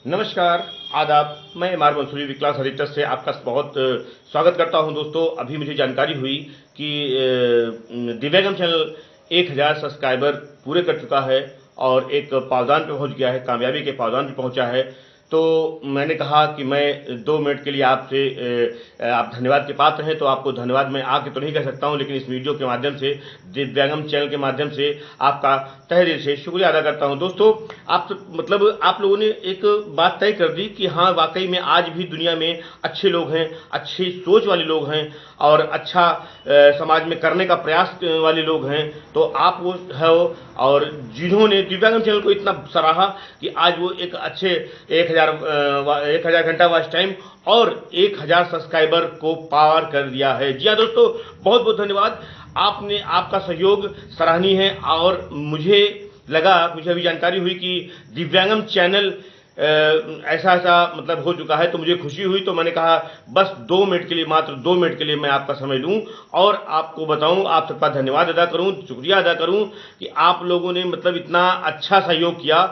नमस्कार, आदाब। मैं इमार मंसूरी विक्लास एडिटर से आपका बहुत स्वागत करता हूं। दोस्तों, अभी मुझे जानकारी हुई कि दिव्यांगम चैनल 1000 सब्सक्राइबर पूरे कर चुका है और एक पावदान पे पहुंच गया है, कामयाबी के पावदान पे पहुंचा है। तो मैंने कहा कि मैं 2 मिनट के लिए आपसे आप धन्यवाद के पात्र हैं, तो आपको धन्यवाद मैं आके तो नहीं कह सकता हूं, लेकिन इस वीडियो के माध्यम से, दिव्यांगम चैनल के माध्यम से आपका तहे दिल से शुक्रिया अदा करता हूं। दोस्तों, मतलब आप लोगों ने एक बात तय कर दी कि हाँ, वाकई में आज भी दुनिया में अच्छे लोग हैं, अच्छी सोच वाले लोग हैं और अच्छा समाज में करने का प्रयास वाले लोग हैं। तो आप वो हो, और जिन्होंने दिव्यांगम चैनल को इतना सराहा कि आज वो एक अच्छे 1000 घंटा वॉच टाइम और 1000 सब्सक्राइबर को पार कर दिया है। जी हाँ दोस्तों, बहुत बहुत धन्यवाद। आपने, आपका सहयोग सराहनीय है और मुझे अभी जानकारी हुई कि दिव्यांगम चैनल ऐसा ऐसा मतलब हो चुका है, तो मुझे खुशी हुई। तो मैंने कहा बस 2 मिनट के लिए, मात्र 2 मिनट के लिए मैं आपका समय लूं और आपको बताऊं, आप सबका धन्यवाद अदा करूं, शुक्रिया अदा करूं कि आप लोगों ने मतलब इतना अच्छा सहयोग किया,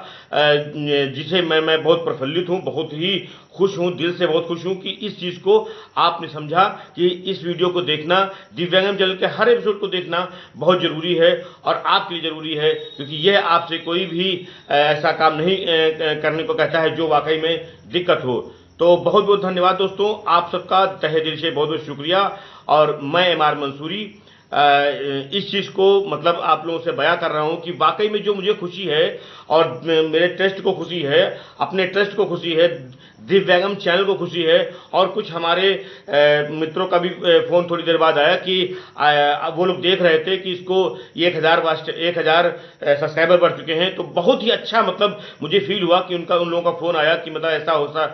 जिसे मैं बहुत प्रफुल्लित हूं, बहुत ही खुश हूं, दिल से बहुत खुश हूं कि इस चीज को आपने समझा कि इस वीडियो को देखना, दिव्यांगम चैनल के हर एपिसोड को देखना बहुत जरूरी है और आपके लिए जरूरी है, क्योंकि यह आपसे कोई भी ऐसा काम नहीं करने को कहता है जो वाकई में दिक्कत हो। तो बहुत बहुत धन्यवाद दोस्तों, आप सबका तहे दिल से बहुत बहुत शुक्रिया। और मैं एम आर मंसूरी इस चीज को मतलब आप लोगों से बयां कर रहा हूं कि वाकई में जो मुझे खुशी है और मेरे ट्रस्ट को खुशी है, अपने ट्रस्ट को खुशी है, दिव्यांगम चैनल को खुशी है, और कुछ हमारे मित्रों का भी फोन थोड़ी देर बाद आया कि वो लोग देख रहे थे कि इसको 1000 सब्सक्राइबर बढ़ चुके हैं। तो बहुत ही अच्छा मतलब मुझे फील हुआ कि उन लोगों का फोन आया कि मतलब ऐसा होता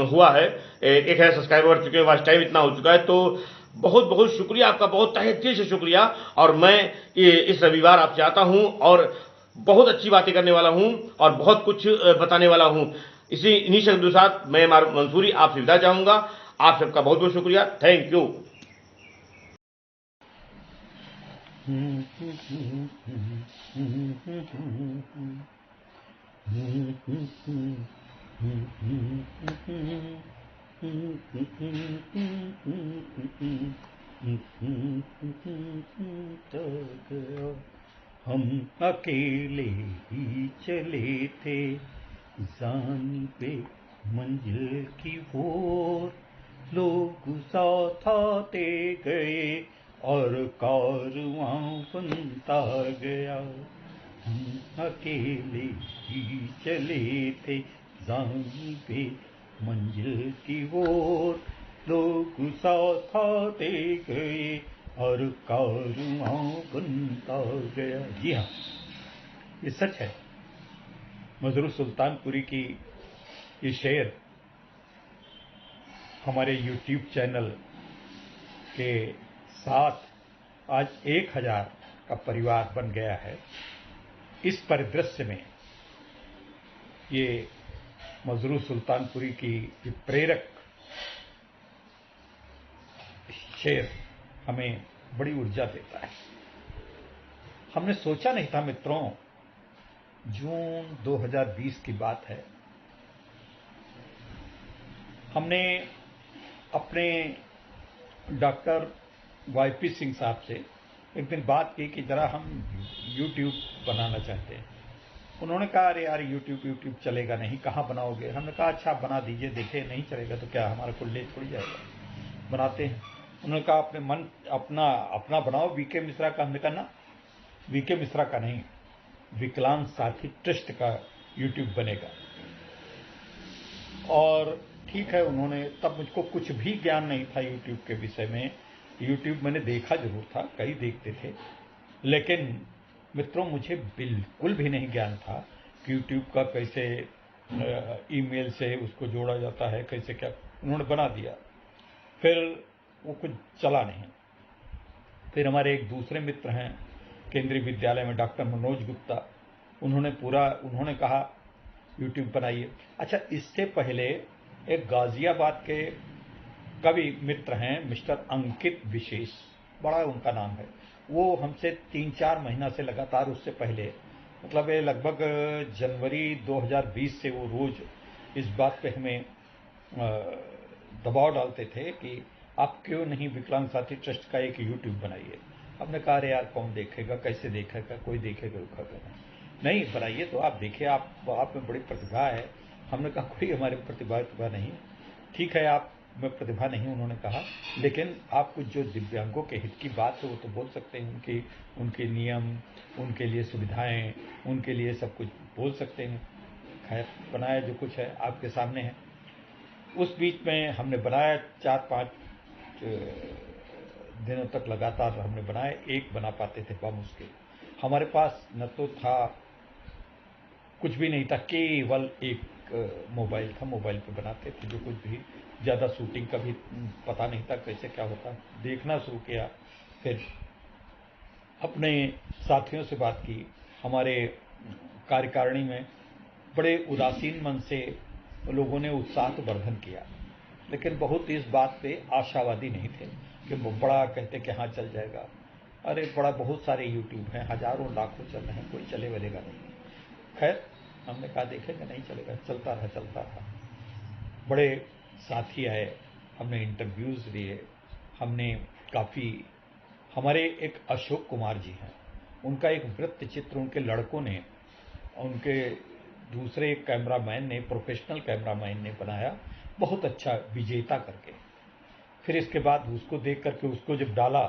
हुआ है, 1000 सब्सक्राइबर बढ़ चुके हैं, वॉच टाइम इतना हो चुका है। तो बहुत बहुत शुक्रिया आपका, बहुत तहे दिल से शुक्रिया। और मैं इस रविवार आपसे आता हूं और बहुत अच्छी बातें करने वाला हूं और बहुत कुछ बताने वाला हूं। इन्हीं शब्दों के साथ मैं मंसूरी आपसे विदा चाहूंगा। आप सबका बहुत बहुत शुक्रिया, थैंक यू। हम अकेले ही चले थे जान पे मंजिल की ओर, लोग साथ आते गए और कारवां बनता गया। हम अकेले ही चले थे जान पे मंजिल की ओर, लोग साथ आते गए और कारवां बनता गया। जी हाँ, ये सच है। मजरूर सुल्तानपुरी की ये शेर हमारे YouTube चैनल के साथ आज 1000 का परिवार बन गया है। इस परिदृश्य में ये मजरूर सुल्तानपुरी की प्रेरक शेर हमें बड़ी ऊर्जा देता है। हमने सोचा नहीं था मित्रों, जून 2020 की बात है, हमने अपने डॉक्टर वाईपी सिंह साहब से एक दिन बात की कि जरा हम YouTube बनाना चाहते हैं। उन्होंने कहा अरे यार YouTube चलेगा नहीं, कहाँ बनाओगे? हमने कहा अच्छा बना दीजिए, देखे नहीं चलेगा तो क्या हमारा कुल ले थोड़ी जाएगा, बनाते हैं। उन्होंने कहा अपने मन अपना बनाओ, वीके मिश्रा का। हमने कहा ना, वीके मिश्रा का नहीं, विकलांग साथी ट्रस्ट का YouTube बनेगा। और ठीक है, उन्होंने, तब मुझको कुछ भी ज्ञान नहीं था YouTube के विषय में। YouTube मैंने देखा जरूर था, कई देखते थे, लेकिन मित्रों मुझे बिल्कुल भी नहीं ज्ञान था कि YouTube का कैसे ईमेल से उसको जोड़ा जाता है, कैसे क्या। उन्होंने बना दिया, फिर वो कुछ चला नहीं। फिर हमारे एक दूसरे मित्र हैं केंद्रीय विद्यालय में, डॉक्टर मनोज गुप्ता, उन्होंने कहा YouTube बनाइए। अच्छा, इससे पहले एक गाजियाबाद के कवि मित्र हैं मिस्टर अंकित विशेष, बड़ा उनका नाम है, वो हमसे 3-4 महीना से लगातार, उससे पहले मतलब ये लगभग जनवरी 2020 से वो रोज इस बात पे हमें दबाव डालते थे कि आप क्यों नहीं विकलांग साथी ट्रस्ट का एक यूट्यूब बनाइए। हमने कहा अरे यार कौन देखेगा, कैसे देखेगा, कोई देखेगा उखेगा नहीं, बनाइए तो आप देखिए, आप में बड़ी प्रतिभा है। हमने कहा कोई हमारे प्रतिभा नहीं, ठीक है आप में प्रतिभा नहीं उन्होंने कहा, लेकिन आप कुछ जो दिव्यांगों के हित की बात है वो तो बोल सकते हैं, उनके नियम, उनके लिए सुविधाएं, उनके लिए सब कुछ बोल सकते हैं। खैर बनाया जो कुछ है आपके सामने है। उस बीच में हमने बनाया 4-5 दिनों तक लगातार हमने बनाए, एक बना पाते थे बामुश्किल। हमारे पास न तो था, कुछ भी नहीं था, केवल एक मोबाइल था, मोबाइल पे बनाते थे जो कुछ भी, ज़्यादा शूटिंग का भी पता नहीं था कैसे क्या होता। देखना शुरू किया, फिर अपने साथियों से बात की। हमारे कार्यकारिणी में बड़े उदासीन मन से लोगों ने उत्साह तो वर्धन किया, लेकिन बहुत इस बात पे आशावादी नहीं थे कि वो बड़ा कहते कि हाँ चल जाएगा। अरे बड़ा बहुत सारे यूट्यूब हैं, हजारों लाखों चल रहे हैं, कोई चले वलेगा नहीं। खैर हमने कहा देखेंगे, नहीं चलेगा, चलता रहा। बड़े साथी आए, हमने इंटरव्यूज़ लिए, हमने काफ़ी, हमारे एक अशोक कुमार जी हैं, उनका एक वृत्त चित्र उनके लड़कों ने, उनके दूसरे कैमरामैन ने, प्रोफेशनल कैमरामैन ने बनाया, बहुत अच्छा विजेता करके। फिर इसके बाद उसको देख करके उसको जब डाला,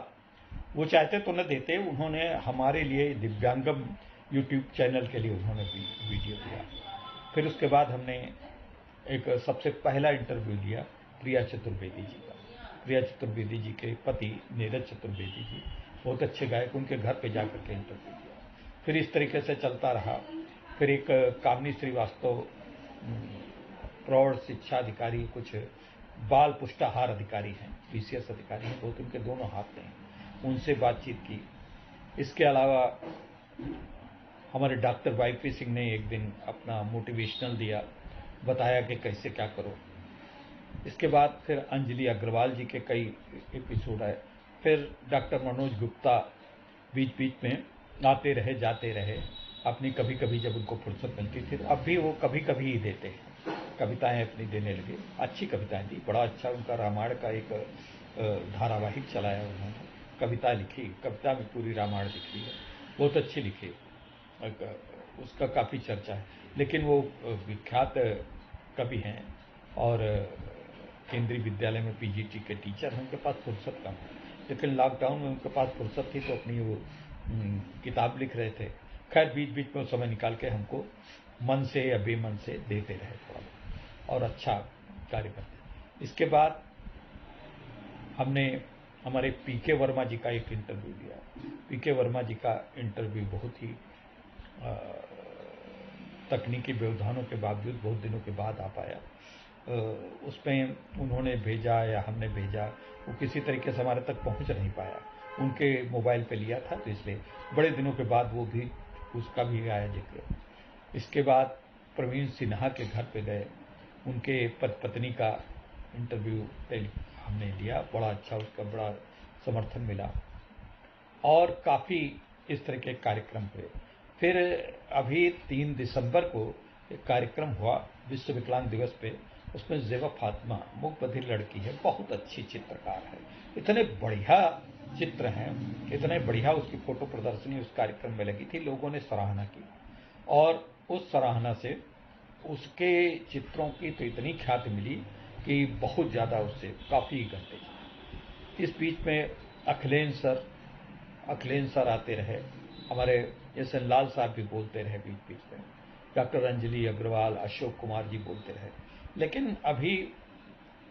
वो चाहते तो न देते, उन्होंने हमारे लिए दिव्यांगम यूट्यूब चैनल के लिए उन्होंने वीडियो दिया। फिर उसके बाद हमने एक सबसे पहला इंटरव्यू लिया प्रिया चतुर्वेदी जी का। प्रिया चतुर्वेदी जी के पति नीरज चतुर्वेदी जी बहुत अच्छे गायक, उनके घर पे जाकर के इंटरव्यू दिया। फिर इस तरीके से चलता रहा। फिर एक कामनी श्रीवास्तव प्रौढ़ शिक्षा अधिकारी, कुछ बाल पुष्टाहार अधिकारी हैं, पीसीएस अधिकारी हैं, बहुत उनके दोनों हाथ में हैं, उनसे बातचीत की। इसके अलावा हमारे डॉक्टर वाईपी सिंह ने एक दिन अपना मोटिवेशनल दिया, बताया कि कैसे क्या करो। इसके बाद फिर अंजलि अग्रवाल जी के कई एपिसोड आए। फिर डॉक्टर मनोज गुप्ता बीच बीच में आते रहे, जाते रहे, अपनी कभी कभी जब उनको फुर्सत मिलती थी, तो अब भी वो कभी कभी ही देते हैं, कविताएं अपनी देने लगे। अच्छी कविताएं दी, बड़ा अच्छा उनका रामायण का एक धारावाहिक चलाया उन्होंने, कविता लिखी, कविता में पूरी रामायण लिखी है, बहुत अच्छी लिखी, उसका काफ़ी चर्चा है। लेकिन वो विख्यात कवि हैं और केंद्रीय विद्यालय में पीजीटी के टीचर हैं, उनके पास फुर्सत कम है, लेकिन लॉकडाउन में उनके पास फुर्सत थी तो अपनी वो किताब लिख रहे थे। खैर बीच बीच में समय निकाल के हमको मन से या बेमन से देते रहे थोड़ा, और अच्छा कार्य करते। इसके बाद हमने हमारे पीके वर्मा जी का एक इंटरव्यू लिया। पीके वर्मा जी का इंटरव्यू बहुत ही तकनीकी व्यवधानों के बावजूद बहुत दिनों के बाद आ पाया। उसमें उन्होंने भेजा या हमने भेजा, वो किसी तरीके से हमारे तक पहुंच नहीं पाया। उनके मोबाइल पे लिया था तो इसलिए बड़े दिनों के बाद वो भी, उसका भी आया जिक्र। इसके बाद प्रवीण सिन्हा के घर पे गए, उनके पत्नी का इंटरव्यू हमने लिया, बड़ा अच्छा, उसका बड़ा समर्थन मिला और काफ़ी इस तरह के कार्यक्रम हुए। फिर अभी 3 दिसंबर को एक कार्यक्रम हुआ विश्व विकलांग दिवस पे, उसमें ज़ेबा फातिमा मूक बधिर लड़की है, बहुत अच्छी चित्रकार है, इतने बढ़िया चित्र हैं, इतने बढ़िया उसकी फोटो प्रदर्शनी उस कार्यक्रम में लगी थी, लोगों ने सराहना की और उस सराहना से उसके चित्रों की तो इतनी ख्याति मिली कि बहुत ज़्यादा उससे काफ़ी घंटे। इस बीच में अखिलेश सर आते रहे, हमारे एस एन लाल साहब भी बोलते रहे बीच बीच में, डॉक्टर अंजलि अग्रवाल, अशोक कुमार जी बोलते रहे, लेकिन अभी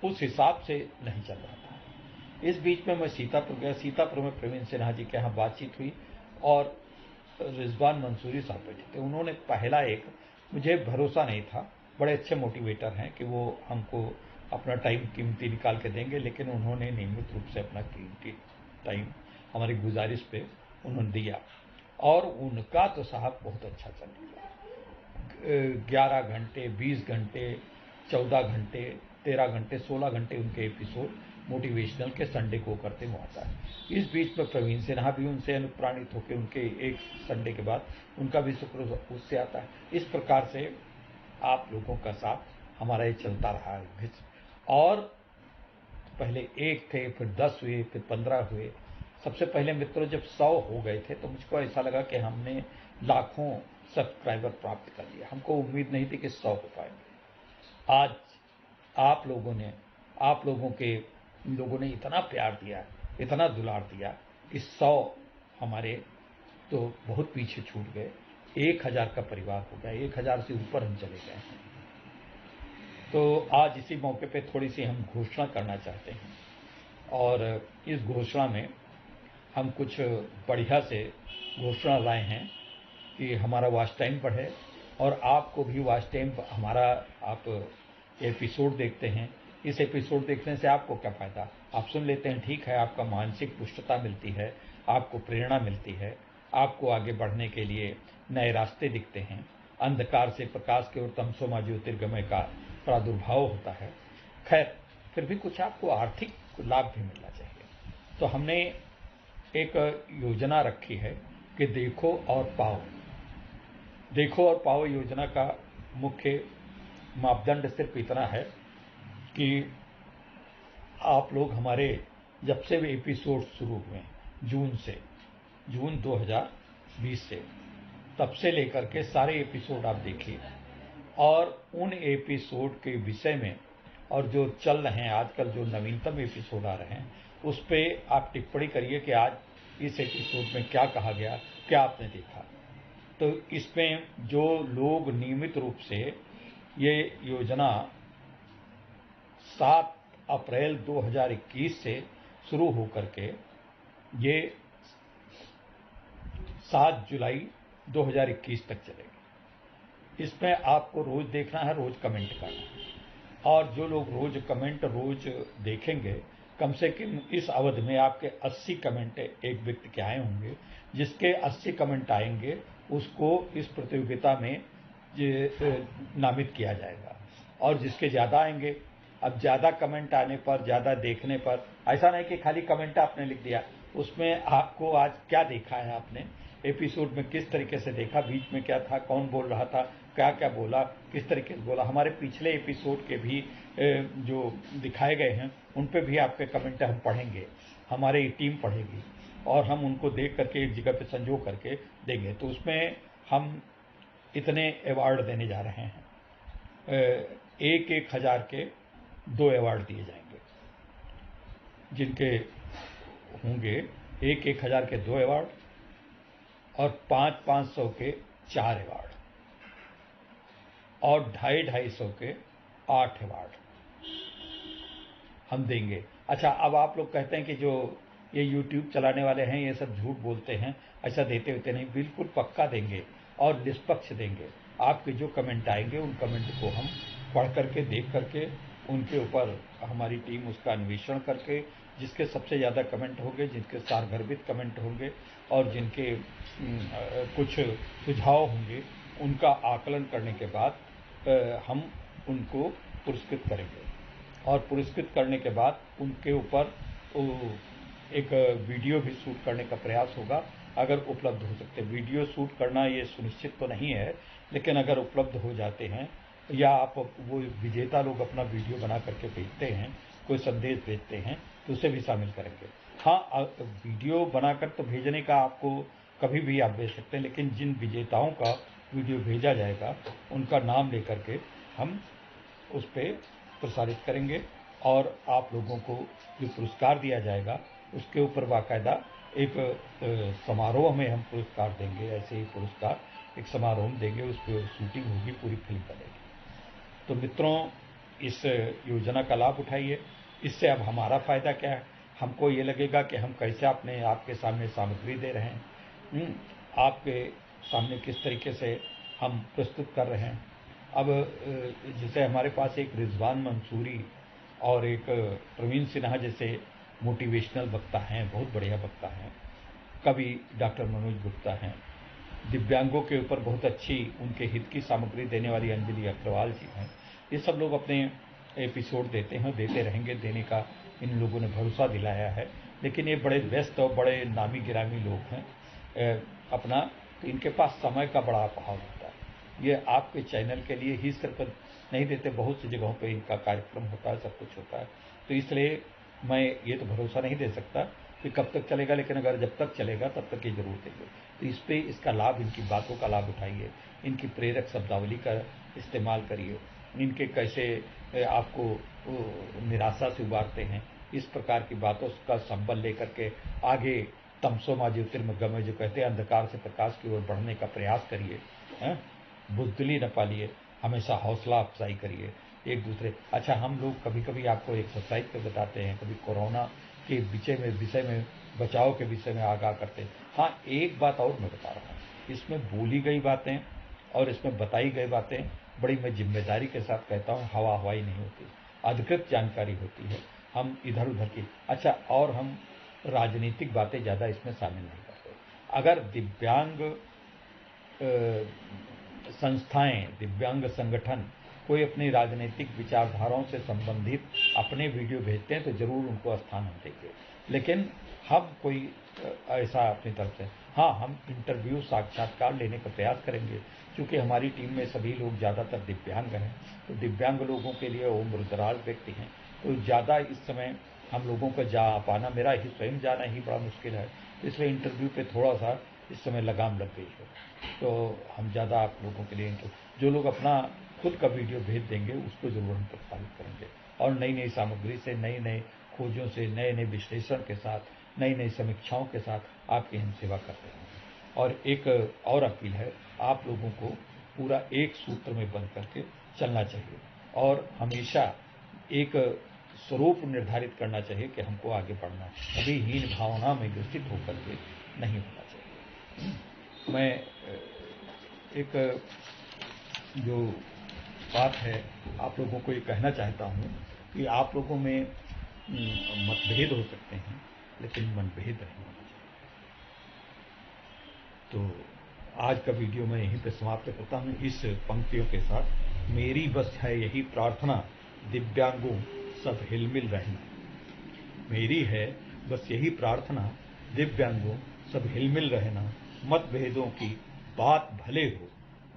उस हिसाब से नहीं चल रहा था। इस बीच में मैं सीतापुर गया, सीतापुर में प्रवीण सिन्हा जी के यहाँ बातचीत हुई और रिजवान मंसूरी साहब बैठे थे। उन्होंने पहला एक, मुझे भरोसा नहीं था, बड़े अच्छे मोटिवेटर हैं कि वो हमको अपना टाइम कीमती निकाल के देंगे, लेकिन उन्होंने नियमित रूप से अपना कीमती टाइम हमारी गुजारिश पे उन्होंने दिया और उनका तो साहब बहुत अच्छा चल रहा। 11 घंटे, 20 घंटे, 14 घंटे, 13 घंटे, 16 घंटे उनके एपिसोड मोटिवेशनल के संडे को करते हुए आता है। इस बीच में प्रवीण सिन्हा भी उनसे अनुप्राणित होकर उनके एक संडे के बाद उनका भी शुक्र उससे आता है। इस प्रकार से आप लोगों का साथ हमारा ये चलता रहा है। और पहले 1 थे, फिर 10 हुए, फिर 15 हुए। सबसे पहले मित्रों जब 100 हो गए थे तो मुझको ऐसा लगा कि हमने लाखों सब्सक्राइबर प्राप्त कर लिया। हमको उम्मीद नहीं थी कि 100 हो पाएंगे। आज आप लोगों ने इतना प्यार दिया, इतना दुलार दिया कि 100 हमारे तो बहुत पीछे छूट गए। 1000 का परिवार हो गया, 1000 से ऊपर हम चले गए हैं। तो आज इसी मौके पे थोड़ी सी हम घोषणा करना चाहते हैं, और इस घोषणा में हम कुछ बढ़िया से घोषणा लाए हैं कि हमारा वॉच टाइम बढ़े, और आपको भी वॉच टाइम हमारा, आप एपिसोड देखते हैं, इस एपिसोड देखने से आपको क्या फ़ायदा? आप सुन लेते हैं, ठीक है, आपका मानसिक पुष्टता मिलती है, आपको प्रेरणा मिलती है, आपको आगे बढ़ने के लिए नए रास्ते दिखते हैं, अंधकार से प्रकाश की ओर तमसोमा ज्योतिर्गमय का प्रादुर्भाव होता है। खैर, फिर भी कुछ आपको आर्थिक लाभ भी मिलना चाहिए। तो हमने एक योजना रखी है कि देखो और पाओ योजना का मुख्य मापदंड सिर्फ इतना है कि आप लोग हमारे जब से भी एपिसोड शुरू हुए जून 2020 से, तब से लेकर के सारे एपिसोड आप देखिए, और उन एपिसोड के विषय में, और जो चल रहे हैं आजकल, जो नवीनतम एपिसोड आ रहे हैं, उस पर आप टिप्पणी करिए कि आज इस एपिसोड में क्या कहा गया, क्या आपने देखा। तो इसमें जो लोग नियमित रूप से ये योजना 7 अप्रैल 2021 से शुरू होकर के ये 7 जुलाई 2021 तक चलेगी। इसमें आपको रोज देखना है, रोज कमेंट करना है, और जो लोग रोज कमेंट रोज देखेंगे, कम से कम इस अवधि में आपके 80 कमेंट एक व्यक्ति के आए होंगे। जिसके 80 कमेंट आएंगे उसको इस प्रतियोगिता में नामित किया जाएगा, और जिसके ज़्यादा आएंगे, अब ज़्यादा कमेंट आने पर, ज़्यादा देखने पर, ऐसा नहीं कि खाली कमेंट आपने लिख दिया, उसमें आपको आज क्या देखा है, आपने एपिसोड में किस तरीके से देखा, बीच में क्या था, कौन बोल रहा था, क्या क्या बोला, किस तरीके से बोला। हमारे पिछले एपिसोड के भी जो दिखाए गए हैं उन पे भी आपके कमेंट हम पढ़ेंगे, हमारी टीम पढ़ेगी, और हम उनको देख करके एक जगह पे संजो करके देंगे। तो उसमें हम इतने अवार्ड देने जा रहे हैं, 1,000 के 2 अवार्ड दिए जाएंगे, जिनके होंगे 1,000 के 2 अवार्ड, और 500 के 4 अवार्ड, और 250 के 8 अवार्ड हम देंगे। अच्छा, अब आप लोग कहते हैं कि जो ये YouTube चलाने वाले हैं ये सब झूठ बोलते हैं, ऐसा देते होते नहीं, बिल्कुल पक्का देंगे और निष्पक्ष देंगे। आपके जो कमेंट आएंगे उन कमेंट को हम पढ़ करके, देख करके, उनके ऊपर हमारी टीम उसका अन्वेषण करके, जिसके सबसे ज़्यादा कमेंट होंगे, जिनके सारगर्भित कमेंट होंगे, और जिनके कुछ सुझाव होंगे, उनका आकलन करने के बाद हम उनको पुरस्कृत करेंगे, और पुरस्कृत करने के बाद उनके ऊपर एक वीडियो भी शूट करने का प्रयास होगा, अगर उपलब्ध हो सकते। वीडियो शूट करना ये सुनिश्चित तो नहीं है, लेकिन अगर उपलब्ध हो जाते हैं, या आप वो विजेता लोग अपना वीडियो बना करके भेजते हैं, कोई संदेश भेजते हैं, तो उसे भी शामिल करेंगे। हाँ, वीडियो बनाकर तो भेजने का आपको कभी भी आप भेज सकते हैं, लेकिन जिन विजेताओं का वीडियो भेजा जाएगा उनका नाम लेकर के हम उस पर प्रसारित करेंगे, और आप लोगों को जो पुरस्कार दिया जाएगा उसके ऊपर बाकायदा एक समारोह में हम पुरस्कार देंगे। ऐसे ही पुरस्कार एक समारोह में देंगे, उस पर शूटिंग होगी, पूरी फिल्म बनेगी। तो मित्रों, इस योजना का लाभ उठाइए। इससे अब हमारा फ़ायदा क्या है? हमको ये लगेगा कि हम कैसे आपके सामने सामग्री दे रहे हैं, आपके सामने किस तरीके से हम प्रस्तुत कर रहे हैं। अब जैसे हमारे पास एक रिजवान मंसूरी और एक प्रवीण सिन्हा जैसे मोटिवेशनल वक्ता हैं, बहुत बढ़िया वक्ता हैं। कवि डॉक्टर मनोज गुप्ता हैं। दिव्यांगों के ऊपर बहुत अच्छी उनके हित की सामग्री देने वाली अंजलि अग्रवाल जी हैं। ये सब लोग अपने एपिसोड देते हैं, देते रहेंगे, देने का इन लोगों ने भरोसा दिलाया है। लेकिन ये बड़े व्यस्त और बड़े नामी गिरामी लोग हैं, तो इनके पास समय का बड़ा अभाव होता है। ये आपके चैनल के लिए ही सिर्फ नहीं देते। बहुत सी जगहों पे इनका कार्यक्रम होता है, सब कुछ होता है। तो इसलिए मैं ये तो भरोसा नहीं दे सकता कि कब तक चलेगा, लेकिन अगर जब तक चलेगा तब तक ये जरूर देंगे। तो इस पर इसका लाभ, इनकी बातों का लाभ उठाइए, इनकी प्रेरक शब्दावली का इस्तेमाल करिए, इनके कैसे आपको निराशा से उबारते हैं, इस प्रकार की बातों का संबल लेकर के आगे तमसो मा ज्योतिर्गमय जो कहते हैं, अंधकार से प्रकाश की ओर बढ़ने का प्रयास करिए। बुज़दिली न पालिए, हमेशा हौसला अफजाई करिए एक दूसरे। अच्छा, हम लोग कभी कभी आपको एक्सरसाइज पे बताते हैं, कभी कोरोना के विषय में बचाव के विषय में आगाह करते हैं। हाँ, एक बात और मैं बता रहा हूँ, इसमें बोली गई बातें और इसमें बताई गई बातें बड़ी मैं जिम्मेदारी के साथ कहता हूँ, हवा हवाई नहीं होती, अधिकृत जानकारी होती है। हम इधर उधर की, अच्छा, और हम राजनीतिक बातें ज़्यादा इसमें शामिल नहीं करते। अगर दिव्यांग संस्थाएं, दिव्यांग संगठन कोई अपनी राजनीतिक विचारधाराओं से संबंधित अपने वीडियो भेजते हैं तो जरूर उनको स्थान हम देंगे, लेकिन हम कोई ऐसा अपनी तरफ से, हाँ, हम इंटरव्यू साक्षात्कार लेने का प्रयास करेंगे, क्योंकि हमारी टीम में सभी लोग ज़्यादातर दिव्यांग हैं। तो दिव्यांग लोगों के लिए उम्रदराज व्यक्ति हैं, तो ज़्यादा इस समय हम लोगों का जा पाना, मेरा ही स्वयं जाना ही बड़ा मुश्किल है, इसलिए इंटरव्यू पे थोड़ा सा इस समय लगाम लग गई है। तो हम ज़्यादा आप लोगों के लिए, जो लोग अपना खुद का वीडियो भेज देंगे उसको जरूर हम प्रसारित करेंगे, और नई नई सामग्री से, नई नई खोजों से, नए नए विश्लेषण के साथ, नई नई समीक्षाओं के साथ आपकी हम सेवा करते हैं। और एक और अपील है, आप लोगों को पूरा एक सूत्र में बंध करके चलना चाहिए और हमेशा एक स्वरूप निर्धारित करना चाहिए कि हमको आगे बढ़ना है, कभी हीन भावना में ग्रसित होकर के नहीं होना चाहिए। मैं एक जो बात है आप लोगों को ये कहना चाहता हूँ कि आप लोगों में मतभेद हो सकते हैं, लेकिन मनभेद नहीं होना चाहिए। तो आज का वीडियो मैं यहीं पे समाप्त करता हूँ इस पंक्तियों के साथ। मेरी बस है यही प्रार्थना, दिव्यांगों सब हिलमिल रहना। मेरी है बस यही प्रार्थना, दिव्यांगों सब हिलमिल रहना। मतभेदों की बात भले हो,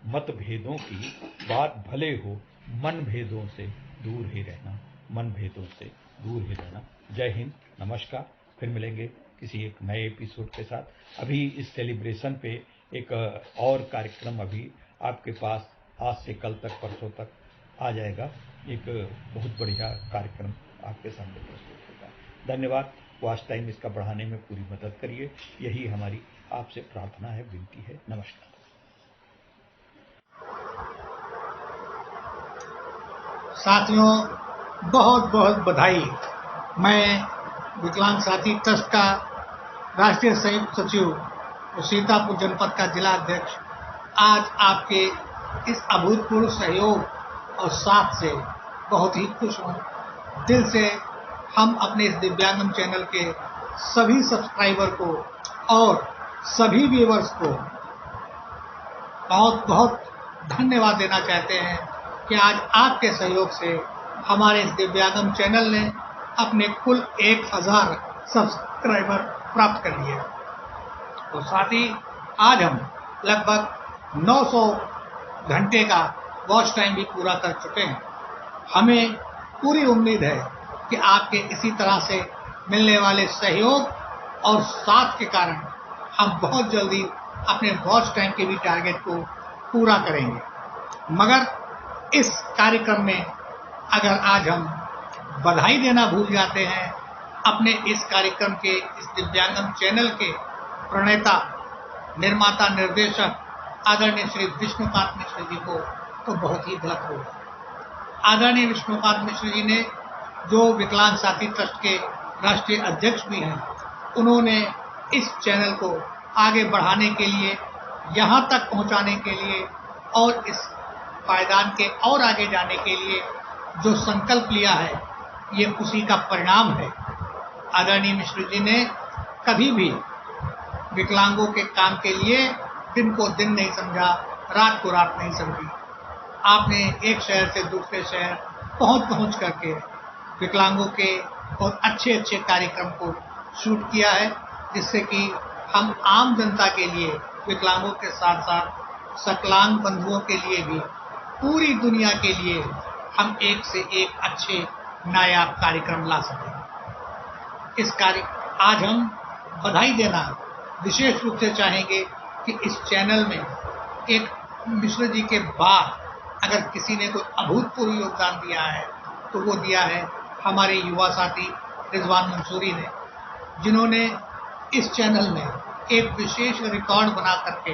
मतभेदों की बात भले हो, मन भेदों से दूर ही रहना, मन भेदों से दूर ही रहना। जय हिंद, नमस्कार। फिर मिलेंगे किसी एक नए एपिसोड के साथ। अभी इस सेलिब्रेशन पे एक और कार्यक्रम अभी आपके पास आज से कल तक, परसों तक आ जाएगा। एक बहुत बढ़िया कार्यक्रम आपके सामने प्रस्तुत होगा। धन्यवाद। वॉच टाइम इसका बढ़ाने में पूरी मदद करिए, यही हमारी आपसे प्रार्थना है, विनती है। नमस्कार। साथियों, बहुत बहुत बधाई। मैं विकलांग साथी ट्रस्ट का राष्ट्रीय संयुक्त सचिव और सीतापुर जनपद का जिला अध्यक्ष आज आपके इस अभूतपूर्व सहयोग और साथ से बहुत ही खुश हूँ। दिल से हम अपने इस दिव्यांगम चैनल के सभी सब्सक्राइबर को और सभी व्यूअर्स को बहुत बहुत धन्यवाद देना चाहते हैं कि आज आपके सहयोग से हमारे इस दिव्यांगम चैनल ने अपने कुल 1000 सब्सक्राइबर प्राप्त कर लिए और साथ ही आज हम लगभग 900 घंटे का वॉच टाइम भी पूरा कर चुके हैं। हमें पूरी उम्मीद है कि आपके इसी तरह से मिलने वाले सहयोग और साथ के कारण हम बहुत जल्दी अपने वॉच टाइम के भी टारगेट को पूरा करेंगे। मगर इस कार्यक्रम में अगर आज हम बधाई देना भूल जाते हैं अपने इस कार्यक्रम के, इस दिव्यांगम चैनल के प्रणेता, निर्माता, निर्देशक आदरणीय श्री विष्णुकांत मिश्र जी को, तो बहुत ही गलत होगा। आदरणीय विष्णुकांत मिश्र जी ने, जो विकलांग साथी ट्रस्ट के राष्ट्रीय अध्यक्ष भी हैं, उन्होंने इस चैनल को आगे बढ़ाने के लिए, यहाँ तक पहुँचाने के लिए और इस पायदान के और आगे जाने के लिए जो संकल्प लिया है, ये उसी का परिणाम है। आदरणीय मिश्र जी ने कभी भी विकलांगों के काम के लिए दिन को दिन नहीं समझा, रात को रात नहीं समझी। आपने एक शहर से दूसरे शहर पहुंच करके विकलांगों के बहुत अच्छे अच्छे कार्यक्रम को शूट किया है, जिससे कि हम आम जनता के लिए, विकलांगों के साथ साथ सकलांग बंधुओं के लिए भी पूरी दुनिया के लिए हम एक से एक अच्छे नायाब कार्यक्रम ला सकें। इस कार्य आज हम बधाई देना विशेष रूप से चाहेंगे कि इस चैनल में एक मिश्र जी के बाद अगर किसी ने कोई अभूतपूर्व योगदान दिया है तो वो दिया है हमारे युवा साथी रिजवान मंसूरी ने, जिन्होंने इस चैनल में एक विशेष रिकॉर्ड बना करके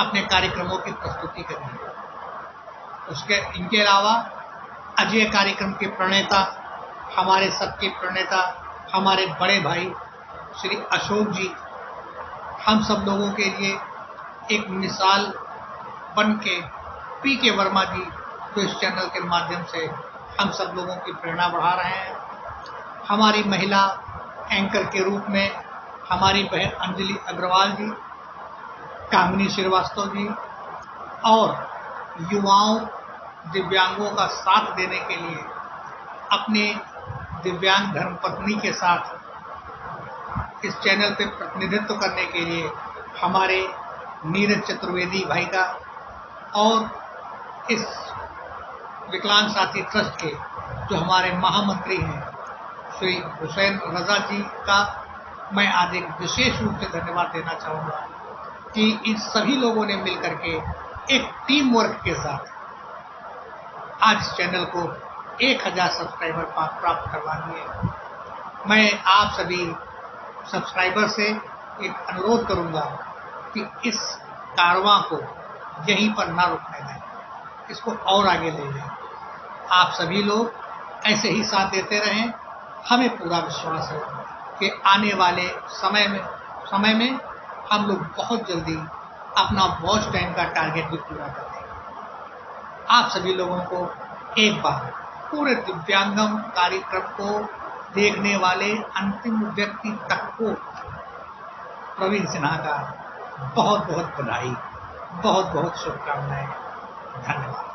अपने कार्यक्रमों की प्रस्तुति करी है। इनके अलावा अजय कार्यक्रम के प्रणेता, हमारे सबके प्रणेता, हमारे बड़े भाई श्री अशोक जी, हम सब लोगों के लिए एक मिसाल बन के पी.के. वर्मा जी, जो इस चैनल के माध्यम से हम सब लोगों की प्रेरणा बढ़ा रहे हैं। हमारी महिला एंकर के रूप में हमारी बहन अंजलि अग्रवाल जी, कामिनी श्रीवास्तव जी, और युवाओं दिव्यांगों का साथ देने के लिए अपने दिव्यांग धर्मपत्नी के साथ इस चैनल पे प्रतिनिधित्व करने के लिए हमारे नीरज चतुर्वेदी भाई का, और इस विकलांग साथी ट्रस्ट के जो हमारे महामंत्री हैं श्री हुसैन रजा जी का मैं आज एक विशेष रूप से धन्यवाद देना चाहूँगा कि इन सभी लोगों ने मिलकर के एक टीम वर्क के साथ आज इस चैनल को 1000 सब्सक्राइबर प्राप्त करवा दिए। मैं आप सभी सब्सक्राइबर से एक अनुरोध करूंगा कि इस कारवां को यहीं पर ना रुकने दें, इसको और आगे ले जाएं। आप सभी लोग ऐसे ही साथ देते रहें। हमें पूरा विश्वास है कि आने वाले समय में हम लोग बहुत जल्दी अपना वॉच टाइम का टारगेट भी पूरा कर देंगे। आप सभी लोगों को एक बार पूरे दिव्यांगम कार्यक्रम को देखने वाले अंतिम व्यक्ति तक को प्रवीण सिन्हा का बहुत बहुत बधाई, बहुत बहुत शुभकामनाएं। धन्यवाद।